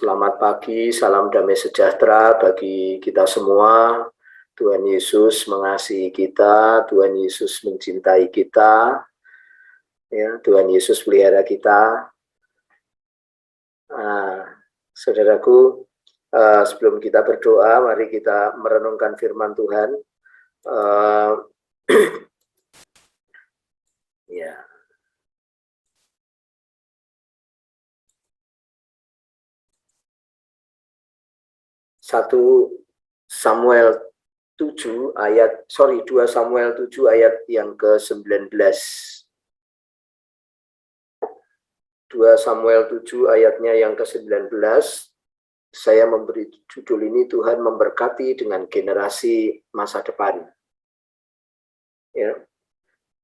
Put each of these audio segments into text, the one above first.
Selamat pagi, salam damai sejahtera bagi kita semua. Tuhan Yesus mengasihi kita, Tuhan Yesus mencintai kita, ya, Tuhan Yesus pelihara kita. Saudaraku, sebelum kita berdoa, mari kita merenungkan firman Tuhan. Ya. 2 Samuel 7 ayat 2 Samuel 7 ayat yang ke-19. 2 Samuel 7 ayatnya yang ke-19. Saya memberi judul ini, Tuhan memberkati dengan generasi masa depan. Ya.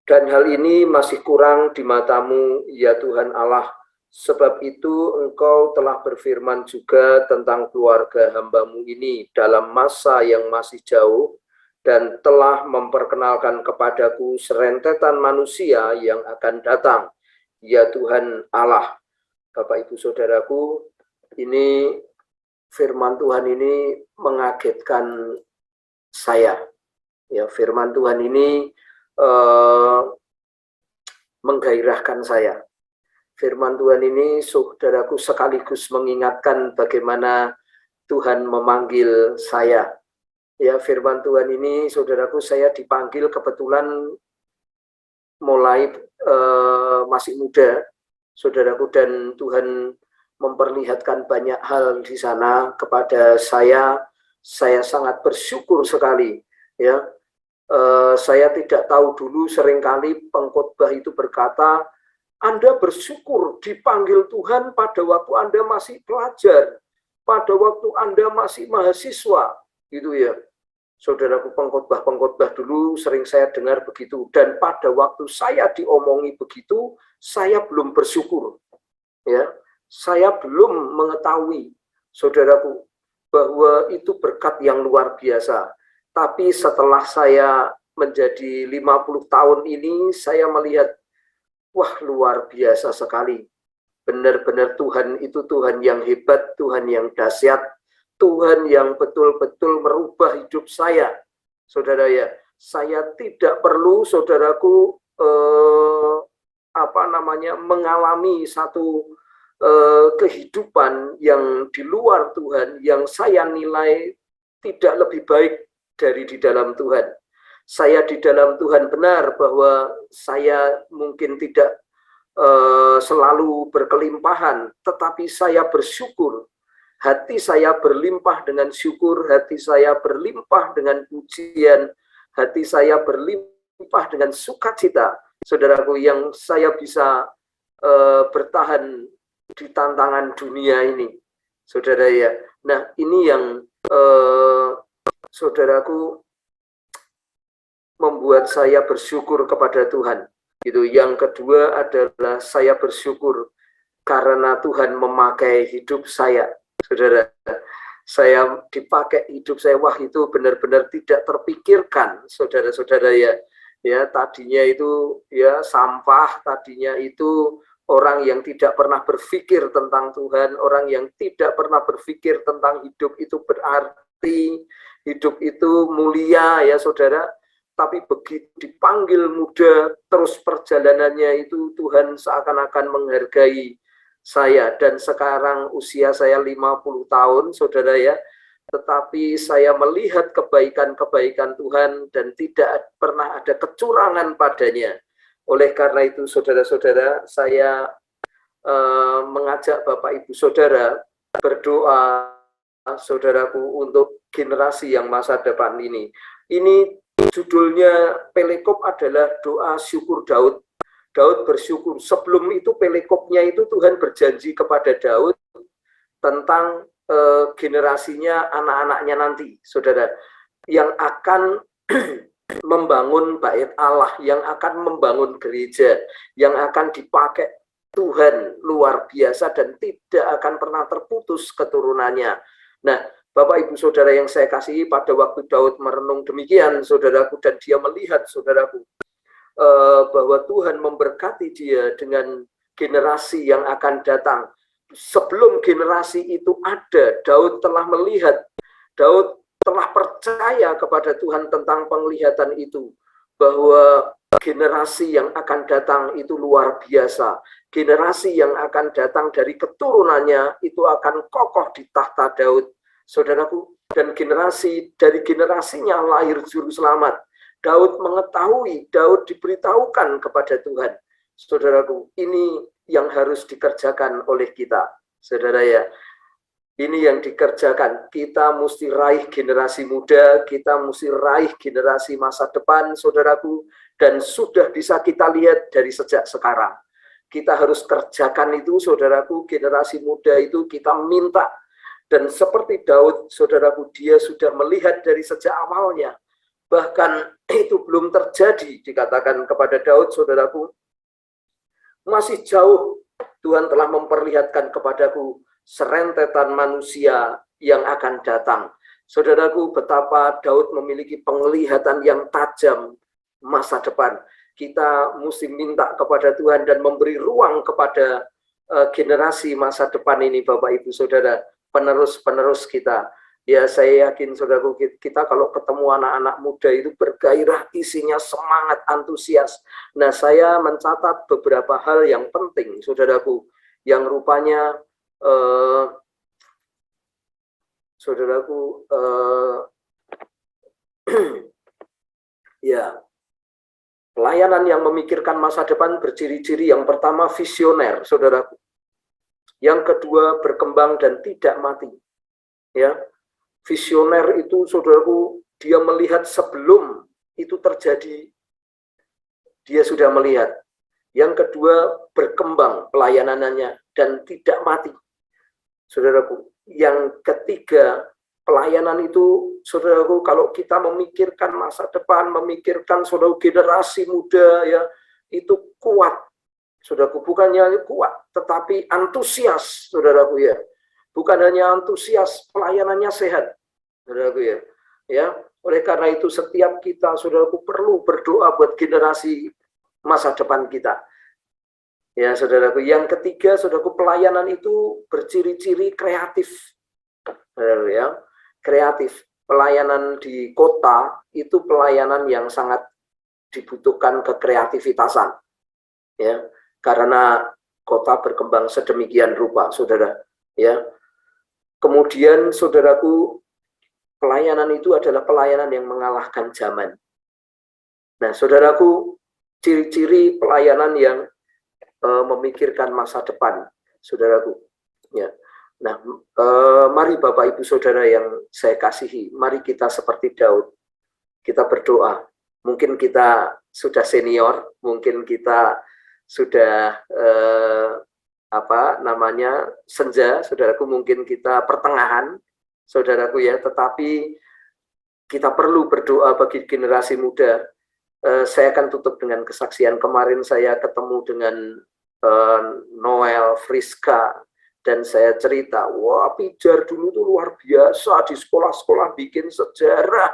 Dan hal ini masih kurang di matamu, ya Tuhan Allah. Sebab itu engkau telah berfirman juga tentang keluarga hamba-Mu ini dalam masa yang masih jauh, dan telah memperkenalkan kepadaku serentetan manusia yang akan datang, ya Tuhan Allah. Bapak Ibu Saudaraku, ini firman Tuhan ini mengagetkan saya. Ya, firman Tuhan ini menggairahkan saya. Firman Tuhan ini, saudaraku, sekaligus mengingatkan bagaimana Tuhan memanggil saya. Ya, firman Tuhan ini, saudaraku, saya dipanggil kebetulan mulai masih muda, saudaraku, dan Tuhan memperlihatkan banyak hal di sana kepada saya. Saya sangat bersyukur sekali. Ya, saya tidak tahu dulu, seringkali pengkhotbah itu berkata, Anda bersyukur dipanggil Tuhan pada waktu Anda masih pelajar, pada waktu Anda masih mahasiswa, gitu ya. Saudaraku, pengkhotbah dulu sering saya dengar begitu, dan pada waktu saya diomongi begitu, saya belum bersyukur. Ya, saya belum mengetahui, saudaraku, bahwa itu berkat yang luar biasa. Tapi setelah saya menjadi 50 tahun ini, saya melihat, wah, luar biasa sekali. Benar-benar Tuhan itu Tuhan yang hebat, Tuhan yang dahsyat, Tuhan yang betul-betul merubah hidup saya. Saudara ya, saya tidak perlu, saudaraku, mengalami satu kehidupan yang di luar Tuhan, yang saya nilai tidak lebih baik dari di dalam Tuhan. Saya di dalam Tuhan benar bahwa saya mungkin tidak selalu berkelimpahan, tetapi saya bersyukur. Hati saya berlimpah dengan syukur, hati saya berlimpah dengan pujian, hati saya berlimpah dengan sukacita, saudaraku, yang saya bisa bertahan di tantangan dunia ini, saudara ya. Nah, ini yang saudaraku membuat saya bersyukur kepada Tuhan. Itu yang kedua adalah saya bersyukur karena Tuhan memakai hidup saya. Saudara, saya dipakai hidup saya, wah, itu benar-benar tidak terpikirkan, saudara-saudara ya. Ya, tadinya itu ya sampah, tadinya itu orang yang tidak pernah berpikir tentang Tuhan, orang yang tidak pernah berpikir tentang hidup itu berarti, hidup itu mulia ya saudara. Tapi begitu dipanggil muda, terus perjalanannya itu Tuhan seakan-akan menghargai saya. Dan sekarang usia saya 50 tahun, saudara ya. Tetapi saya melihat kebaikan-kebaikan Tuhan dan tidak pernah ada kecurangan padanya. Oleh karena itu, saudara-saudara, saya mengajak Bapak Ibu Saudara berdoa, saudaraku, untuk generasi yang masa depan ini. Ini judulnya Pelekop adalah doa syukur Daud. Daud bersyukur. Sebelum itu Pelekopnya itu Tuhan berjanji kepada Daud tentang generasinya, anak-anaknya nanti, saudara, yang akan membangun bait Allah, yang akan membangun gereja, yang akan dipakai Tuhan luar biasa dan tidak akan pernah terputus keturunannya. Nah, Bapak Ibu Saudara yang saya kasihi, pada waktu Daud merenung demikian, saudaraku, dan dia melihat, saudaraku, bahwa Tuhan memberkati dia dengan generasi yang akan datang. sebelum generasi itu ada, Daud telah melihat, Daud telah percaya kepada Tuhan tentang penglihatan itu, bahwa generasi yang akan datang itu luar biasa. Generasi yang akan datang dari keturunannya itu akan kokoh di tahta Daud, saudaraku. Dan generasi dari generasinya lahir juru selamat. Daud mengetahui, Daud diberitahukan kepada Tuhan. Saudaraku, ini yang harus dikerjakan oleh kita, saudara ya. Ini yang dikerjakan. Kita mesti raih generasi muda, kita mesti raih generasi masa depan, saudaraku. Dan sudah bisa kita lihat dari sejak sekarang. Kita harus kerjakan itu, saudaraku, generasi muda itu kita minta. Dan seperti Daud, saudaraku, dia sudah melihat dari sejak awalnya. Bahkan itu belum terjadi, dikatakan kepada Daud, saudaraku. Masih jauh, Tuhan telah memperlihatkan kepadaku serentetan manusia yang akan datang. Saudaraku, betapa Daud memiliki penglihatan yang tajam masa depan. Kita mesti minta kepada Tuhan dan memberi ruang kepada generasi masa depan ini, Bapak Ibu Saudara, penerus-penerus kita. Ya, saya yakin saudaraku, kita kalau ketemu anak-anak muda itu bergairah, isinya semangat, antusias. Nah, saya mencatat beberapa hal yang penting, saudaraku, yang rupanya saudaraku, ya, pelayanan yang memikirkan masa depan berciri-ciri yang pertama visioner, saudaraku. Yang kedua berkembang dan tidak mati. Ya. Visioner itu, saudaraku, dia melihat sebelum itu terjadi, dia sudah melihat. Yang kedua, berkembang pelayanannya dan tidak mati, saudaraku. Yang ketiga, pelayanan itu, saudaraku, kalau kita memikirkan masa depan, memikirkan saudaraku generasi muda, ya, itu kuat, saudaraku. Bukannya kuat, tetapi antusias, saudaraku ya. Bukan hanya antusias, pelayanannya sehat, saudaraku ya. Ya, oleh karena itu setiap kita, saudaraku, perlu berdoa buat generasi masa depan kita. Ya, saudaraku. Yang ketiga, saudaraku, pelayanan itu berciri-ciri kreatif, saudaraku ya. Kreatif. Pelayanan di kota itu pelayanan yang sangat dibutuhkan kekreativitasan. Ya, karena kota berkembang sedemikian rupa, saudara. Ya. Kemudian, saudaraku, pelayanan itu adalah pelayanan yang mengalahkan zaman. Nah, saudaraku, ciri-ciri pelayanan yang memikirkan masa depan, saudaraku. Ya. Nah, mari Bapak Ibu Saudara yang saya kasihi, mari kita seperti Daud, kita berdoa. Mungkin kita sudah senior, mungkin kita sudah senja, saudaraku, mungkin kita pertengahan, saudaraku ya, tetapi kita perlu berdoa bagi generasi muda. Saya akan tutup dengan kesaksian. Kemarin saya ketemu dengan Noel, Friska, dan saya cerita, wah, Pijar dulu tuh luar biasa, di sekolah-sekolah bikin sejarah,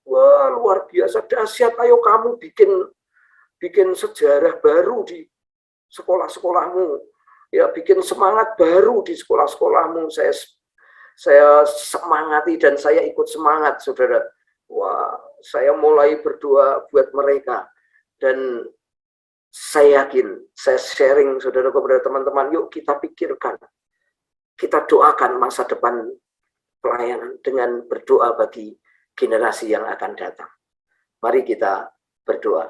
wah, luar biasa, dahsyat, ayo kamu bikin sejarah baru di sekolah-sekolahmu, ya, bikin semangat baru di sekolah-sekolahmu. Saya semangati dan saya ikut semangat, saudara. Wah, saya mulai berdoa buat mereka. Dan saya yakin, saya sharing, saudara, kepada teman-teman, yuk kita pikirkan, kita doakan masa depan pelayanan dengan berdoa bagi generasi yang akan datang. Mari kita berdoa.